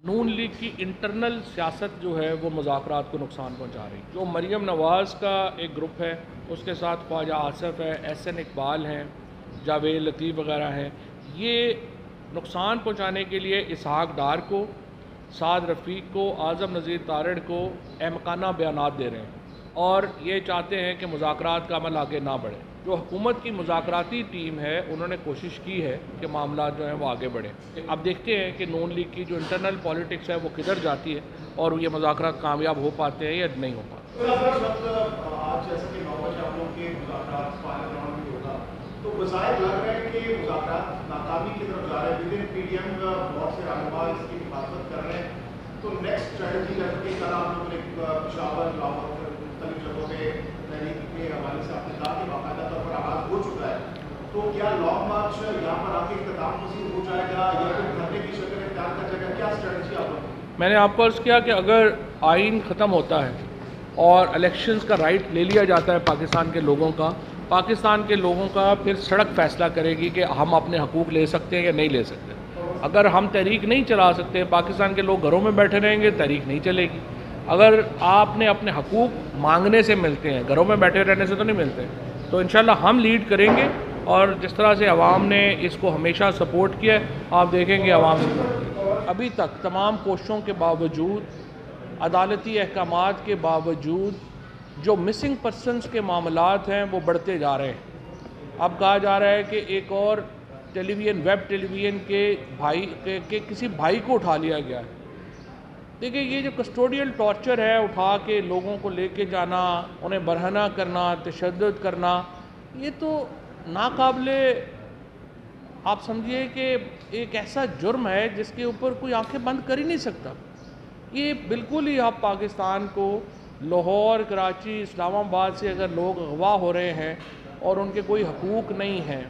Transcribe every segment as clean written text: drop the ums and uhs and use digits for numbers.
نون league کی internal سیاست جو ہے وہ مذاکرات کو نقصان پہنچا رہی جو مریم نواز کا ایک گروپ ہے، اس کے ساتھ خواجہ آصف ہے، احسن اقبال ہیں، جاوید لطیف وغیرہ ہیں، یہ نقصان پہنچانے کے لیے اسحاق ڈار کو، سعد رفیق کو، اعظم نذیر تارڑ کو احمقانہ بیانات دے رہے ہیں اور یہ چاہتے ہیں کہ مذاکرات کا عمل آگے نہ بڑھے۔ جو حکومت کی مذاکراتی ٹیم ہے انہوں نے کوشش کی ہے کہ معاملات جو ہیں وہ آگے بڑھیں۔ اب دیکھتے ہیں کہ نون لیگ کی جو انٹرنل پالیٹکس ہے وہ کدھر جاتی ہے اور یہ مذاکرات کامیاب ہو پاتے ہیں یا نہیں ہو پاتے۔ آج جیسا کہ 9 بجے آپ لوگوں کے مذاکرات فائنل راؤنڈ میں ہوگا تو بظاہر لگ رہا ہے کہ مذاکرات ناکامی کی طرف جا رہے ہیں، ودن پی ڈی ایم بہت سے رہنما اس کی مخالفت کر رہے ہیں، تو نیکسٹ اسٹریٹجی جیسے کہ کل آپ لوگوں نے پشاور، لاہور مختلف جگہوں پہ تحریک کے حوالے سے آپ نے کہا کہ باقاعدہ طور پر آغاز ہو چکا ہے، تو کیا لانگ مارچ یہاں پر آ کے اختتام پذیر ہو جائے گا یا پھر دھرنے کی شکل اختیار کر جائے گا؟ کیا اسٹریٹجی آپ لوگوں کی؟ میں نے آپ کو عرض کیا کہ اگر آئین ختم ہوتا ہے اور الیکشنز کا رائٹ لے لیا جاتا ہے پاکستان کے لوگوں کا پھر سڑک فیصلہ کرے گی کہ ہم اپنے حقوق لے سکتے ہیں یا نہیں لے سکتے۔ اگر ہم تحریک نہیں چلا سکتے، پاکستان کے لوگ گھروں میں بیٹھے رہیں گے، تحریک نہیں چلے گی۔ اگر آپ نے اپنے حقوق مانگنے سے ملتے ہیں، گھروں میں بیٹھے رہنے سے تو نہیں ملتے، تو انشاءاللہ ہم لیڈ کریں گے اور جس طرح سے عوام نے اس کو ہمیشہ سپورٹ کیا ہے آپ دیکھیں گے عوام سپورٹ۔ ابھی تک تمام کوششوں کے باوجود، عدالتی احکامات کے باوجود جو مسنگ پرسنز کے معاملات ہیں وہ بڑھتے جا رہے ہیں۔ اب کہا جا رہا ہے کہ ایک اور ویب ٹیلی ویژن کے کسی بھائی کو اٹھا لیا گیا ہے۔ دیکھیں یہ جو کسٹوڈیل ٹارچر ہے، اٹھا کے لوگوں کو لے کے جانا، انہیں برہنہ کرنا، تشدد کرنا، یہ تو ناقابل آپ سمجھیے کہ ایک ایسا جرم ہے جس کے اوپر کوئی آنکھیں بند کر ہی نہیں سکتا۔ یہ بالکل ہی آپ پاکستان کو لاہور، کراچی، اسلام آباد سے اگر لوگ اغوا ہو رہے ہیں اور ان کے کوئی حقوق نہیں ہیں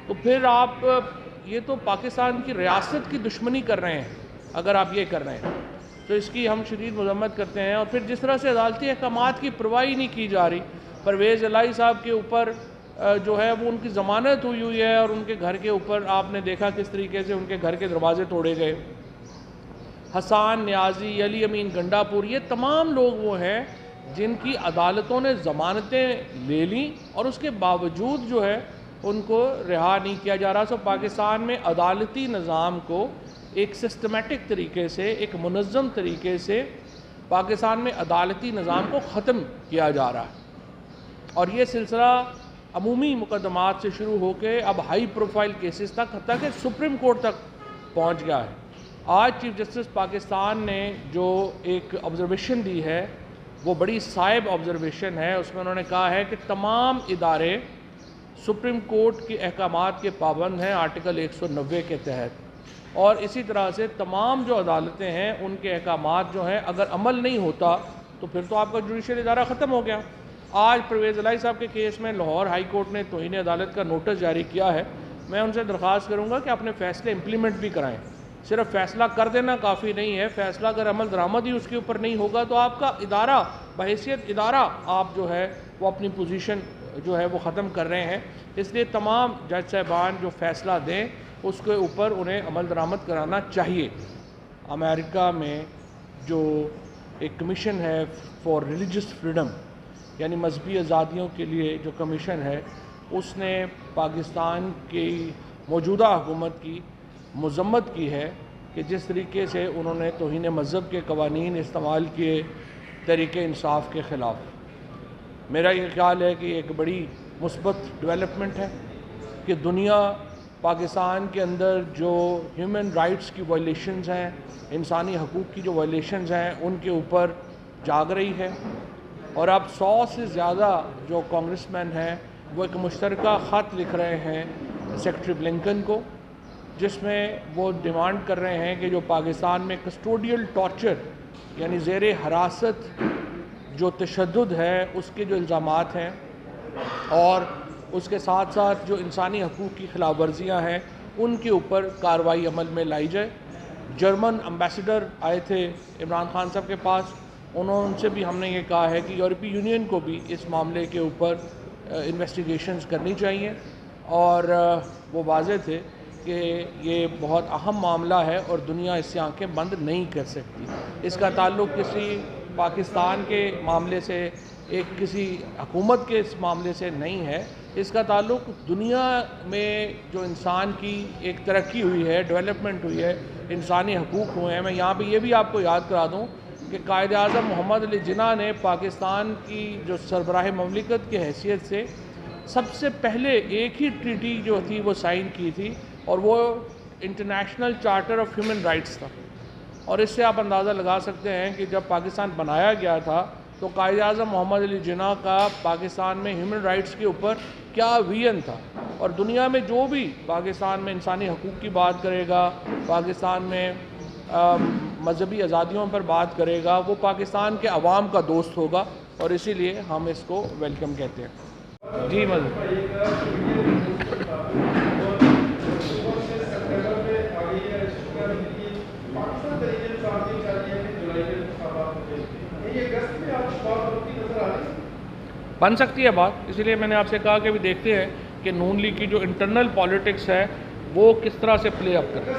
تو پھر آپ یہ تو پاکستان کی ریاست کی دشمنی کر رہے ہیں اگر آپ یہ کر رہے ہیں، تو اس کی ہم شدید مذمت کرتے ہیں۔ اور پھر جس طرح سے عدالتی احکامات کی پرواہی نہیں کی جا رہی، پرویز الہی صاحب کے اوپر جو ہے وہ ان کی ضمانت ہوئی ہے اور ان کے گھر کے اوپر آپ نے دیکھا کس طریقے سے ان کے گھر کے دروازے توڑے گئے۔ حسان نیازی، علی امین گنڈا پور، یہ تمام لوگ وہ ہیں جن کی عدالتوں نے ضمانتیں لے لیں اور اس کے باوجود جو ہے ان کو رہا نہیں کیا جا رہا۔ پاکستان میں عدالتی نظام کو ایک سسٹمیٹک طریقے سے، ایک منظم طریقے سے پاکستان میں عدالتی نظام کو ختم کیا جا رہا ہے اور یہ سلسلہ عمومی مقدمات سے شروع ہو کے اب ہائی پروفائل کیسز تک، حتیٰ کہ سپریم کورٹ تک پہنچ گیا ہے۔ آج چیف جسٹس پاکستان نے جو ایک آبزرویشن دی ہے وہ بڑی صائب آبزرویشن ہے۔ اس میں انہوں نے کہا ہے کہ تمام ادارے سپریم کورٹ کے احکامات کے پابند ہیں آرٹیکل 190 کے تحت، اور اسی طرح سے تمام جو عدالتیں ہیں ان کے احکامات جو ہیں اگر عمل نہیں ہوتا تو پھر تو آپ کا جوڈیشل ادارہ ختم ہو گیا۔ آج پرویز الہی صاحب کے کیس میں لاہور ہائی کورٹ نے توہین عدالت کا نوٹس جاری کیا ہے۔ میں ان سے درخواست کروں گا کہ اپنے فیصلے امپلیمنٹ بھی کرائیں۔ صرف فیصلہ کر دینا کافی نہیں ہے، فیصلہ اگر عمل درآمد ہی اس کے اوپر نہیں ہوگا تو آپ کا ادارہ بحیثیت ادارہ آپ جو ہے وہ اپنی پوزیشن جو ہے وہ ختم کر رہے ہیں۔ اس لیے تمام جج صاحبان جو فیصلہ دیں اس کے اوپر انہیں عمل درآمد کرانا چاہیے۔ امریکہ میں جو ایک کمیشن ہے فار ریلیجس فریڈم، یعنی مذہبی آزادیوں کے لیے جو کمیشن ہے، اس نے پاکستان کی موجودہ حکومت کی مذمت کی ہے کہ جس طریقے سے انہوں نے توہین مذہب کے قوانین استعمال کیے تحریک انصاف کے خلاف۔ میرا یہ خیال ہے کہ ایک بڑی مثبت ڈیولپمنٹ ہے کہ دنیا پاکستان کے اندر جو ہیومن رائٹس کی وائلیشنز ہیں، انسانی حقوق کی جو وائلیشنز ہیں، ان کے اوپر جاگ رہی ہے، اور اب 100 سے زیادہ جو کانگریس مین ہیں وہ ایک مشترکہ خط لکھ رہے ہیں سیکرٹری بلنکن کو، جس میں وہ ڈیمانڈ کر رہے ہیں کہ جو پاکستان میں کسٹوڈیل ٹارچر یعنی زیر حراست جو تشدد ہے اس کے جو الزامات ہیں اور اس کے ساتھ ساتھ جو انسانی حقوق کی خلاف ورزیاں ہیں ان کے اوپر کارروائی عمل میں لائی جائے۔ جرمن امبیسڈر آئے تھے عمران خان صاحب کے پاس، ان سے بھی ہم نے یہ کہا ہے کہ یورپی یونین کو بھی اس معاملے کے اوپر انویسٹیگیشنز کرنی چاہیے، اور وہ واضح تھے کہ یہ بہت اہم معاملہ ہے اور دنیا اس سے آنکھیں بند نہیں کر سکتی. اس کا تعلق کسی پاکستان کے معاملے سے، ایک کسی حکومت کے اس معاملے سے نہیں ہے. اس کا تعلق دنیا میں جو انسان کی ایک ترقی ہوئی ہے، ڈیولپمنٹ ہوئی ہے، انسانی حقوق ہوئے ہیں. میں یہاں پہ یہ بھی آپ کو یاد کرا دوں کہ قائد اعظم محمد علی جناح نے پاکستان کی جو سربراہ مملکت کی حیثیت سے سب سے پہلے ایک ہی ٹریٹی جو تھی وہ سائن کی تھی، اور وہ international charter of human rights تھا. اور اس سے آپ اندازہ لگا سکتے ہیں کہ جب پاکستان بنایا گیا تھا تو قائد اعظم محمد علی جناح کا پاکستان میں ہیومن رائٹس کے اوپر کیا ویژن تھا. اور دنیا میں جو بھی پاکستان میں انسانی حقوق کی بات کرے گا، پاکستان میں مذہبی آزادیوں پر بات کرے گا، وہ پاکستان کے عوام کا دوست ہوگا، اور اسی لیے ہم اس کو ویلکم کہتے ہیں. جی بن سکتی ہے بات. اسی لیے میں نے آپ سے کہا کہ ابھی دیکھتے ہیں کہ نون لیگ کی جو انٹرنل پالیٹکس ہے وہ کس طرح سے پلے اپ کرے.